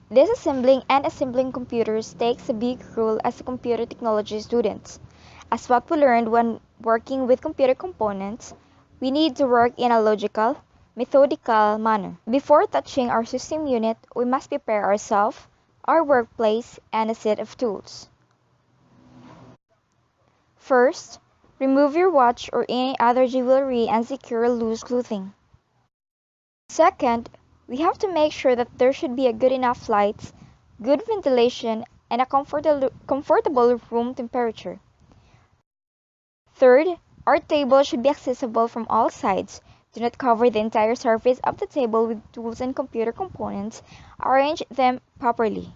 Disassembling and assembling computers takes a big role as a computer technology student. As what we learned when working with computer components, we need to work in a logical, methodical manner. Before touching our system unit, we must prepare ourselves, our workplace, and a set of tools. First, remove your watch or any other jewelry and secure loose clothing. Second, we have to make sure that there should be a good enough lights, good ventilation, and a comfortable room temperature. Third, our table should be accessible from all sides. Do not cover the entire surface of the table with tools and computer components. Arrange them properly.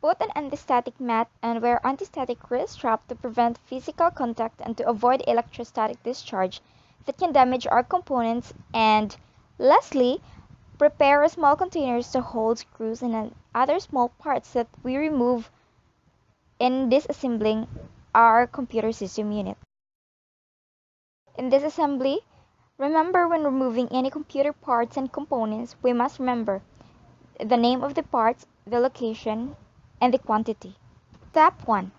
Put an anti-static mat and wear anti-static wrist strap to prevent physical contact and to avoid electrostatic discharge that can damage our components. And lastly, prepare small containers to hold screws and other small parts that we remove in disassembling our computer system unit. In this assembly, remember when removing any computer parts and components, we must remember the name of the parts, the location, and the quantity. Step 1.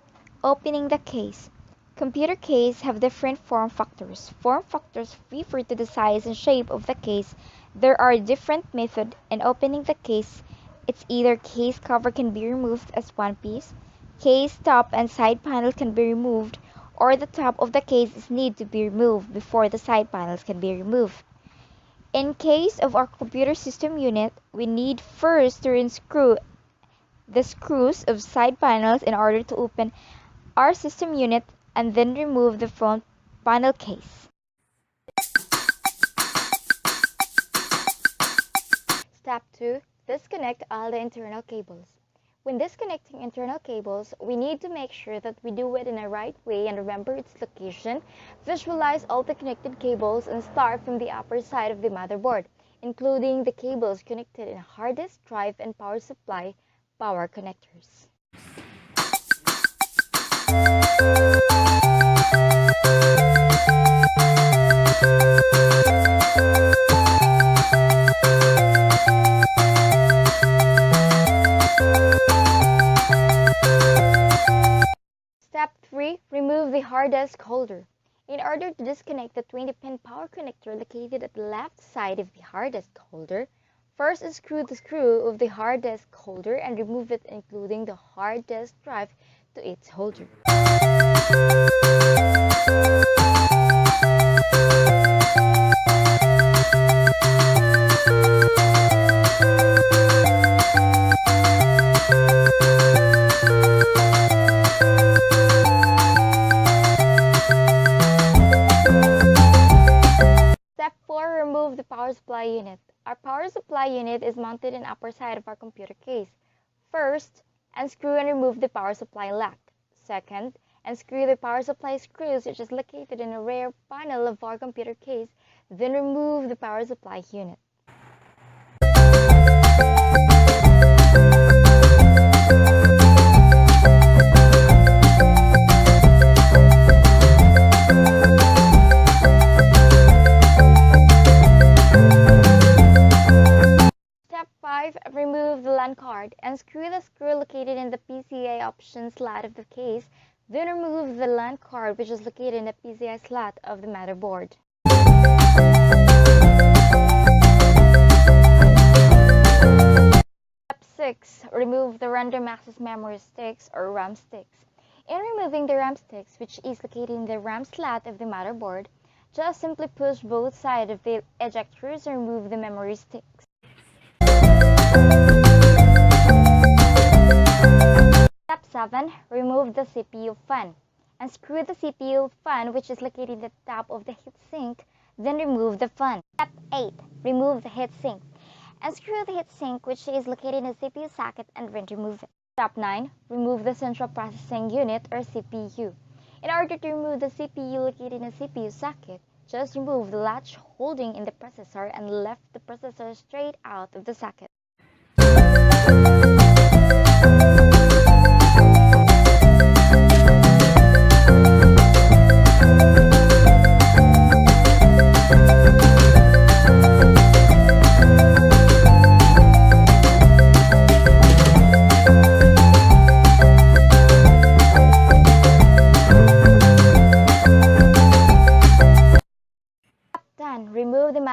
Opening the case. Computer cases have different form factors. Form factors refer to the size and shape of the case. There are different methods in opening the case. It's either case cover can be removed as one piece, case top and side panel can be removed, or the top of the case is need to be removed before the side panels can be removed. In case of our computer system unit, we need first to unscrew the screws of side panels in order to open our system unit and then remove the front panel case. Step 2. Disconnect all the internal cables. When disconnecting internal cables, we need to make sure that we do it in the right way and remember its location. Visualize all the connected cables and start from the upper side of the motherboard, including the cables connected in hard disk drive and power supply power connectors. Step 3. Remove the hard disk holder. In order to disconnect the 20-pin power connector located at the left side of the hard disk holder, first unscrew the screw of the hard disk holder and remove it, including the hard disk drive, to its holder. Step 4. Remove the power supply unit. Our power supply unit is mounted in the upper side of our computer case. First, unscrew and remove the power supply lock. Second, unscrew the power supply screws which is located in the rear panel of our computer case. Then remove the power supply unit. Step 5. Remove the LAN card. Unscrew the screw located in the PCI option slot of the case. Then remove the LAN card which is located in the PCI slot of the motherboard. Step 6. Remove the random access memory sticks or RAM sticks. In removing the RAM sticks, which is located in the RAM slot of the motherboard, just simply push both sides of the ejectors and remove the memory sticks. Step 7. Remove the CPU fan. Unscrew the CPU fan which is located at the top of the heatsink, then remove the fan. Step 8. Remove the heatsink. Unscrew the heatsink which is located in the CPU socket and then remove it. Step 9. Remove the central processing unit or CPU. In order to remove the CPU located in the CPU socket, just remove the latch holding in the processor and lift the processor straight out of the socket.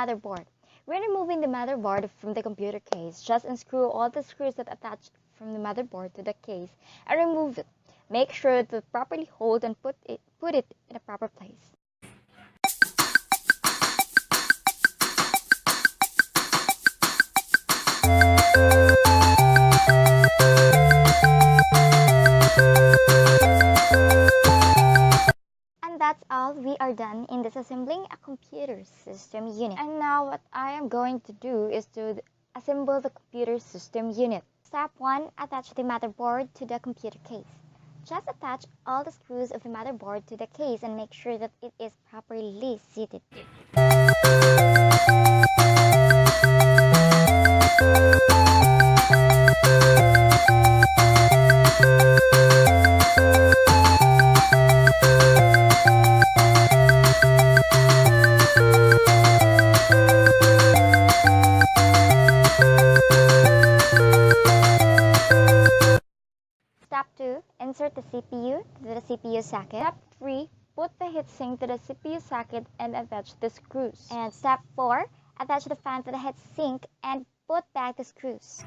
motherboard. When removing the motherboard from the computer case, just unscrew all the screws that attach from the motherboard to the case and remove it. Make sure to properly hold and put it in a proper place. And that's all. We are done in disassembling a computer system unit. And now what I am going to do is to assemble the computer system unit. Step 1. Attach the motherboard to the computer case. Just attach all the screws of the motherboard to the case and make sure that it is properly seated. Step 2. Insert the CPU to the CPU socket. Step 3. Put the heatsink to the CPU socket and attach the screws. And step 4. Attach the fan to the heatsink and put back the screws.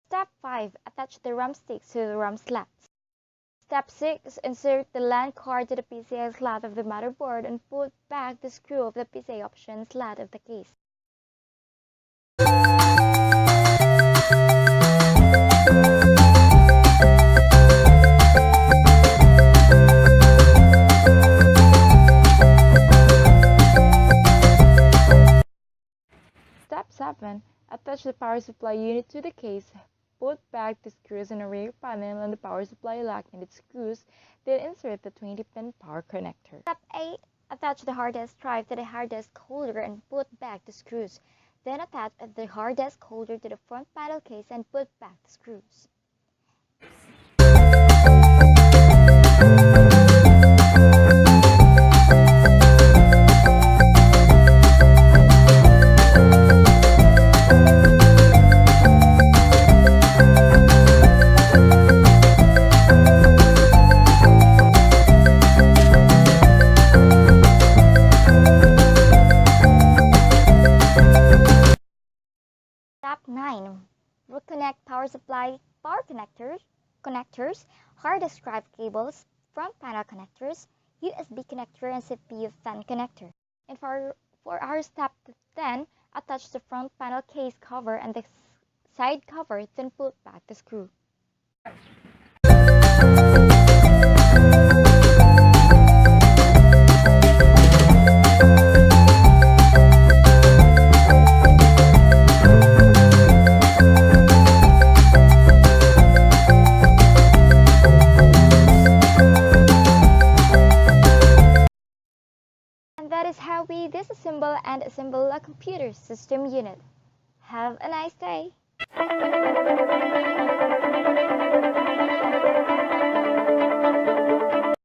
Step 5. Attach the RAM sticks to the RAM slots. Step 6. Insert the LAN card to the PCI slot of the motherboard and put back the screw of the PCI option slot of the case. Step 7. Attach the power supply unit to the case. Put back the screws in a rear panel and the power supply lock and its screws, then insert the 20-pin power connector. Step 8. Attach the hard disk drive to the hard disk holder and put back the screws. Then attach the hard disk holder to the front panel case and put back the screws. Step 9. Reconnect power supply power connectors, hard disk drive cables, front panel connectors, USB connector, and CPU fan connector. And for our step 10, attach the front panel case cover and the side cover, then put back the screw. And that is how we disassemble and assemble a computer system unit. Have a nice day!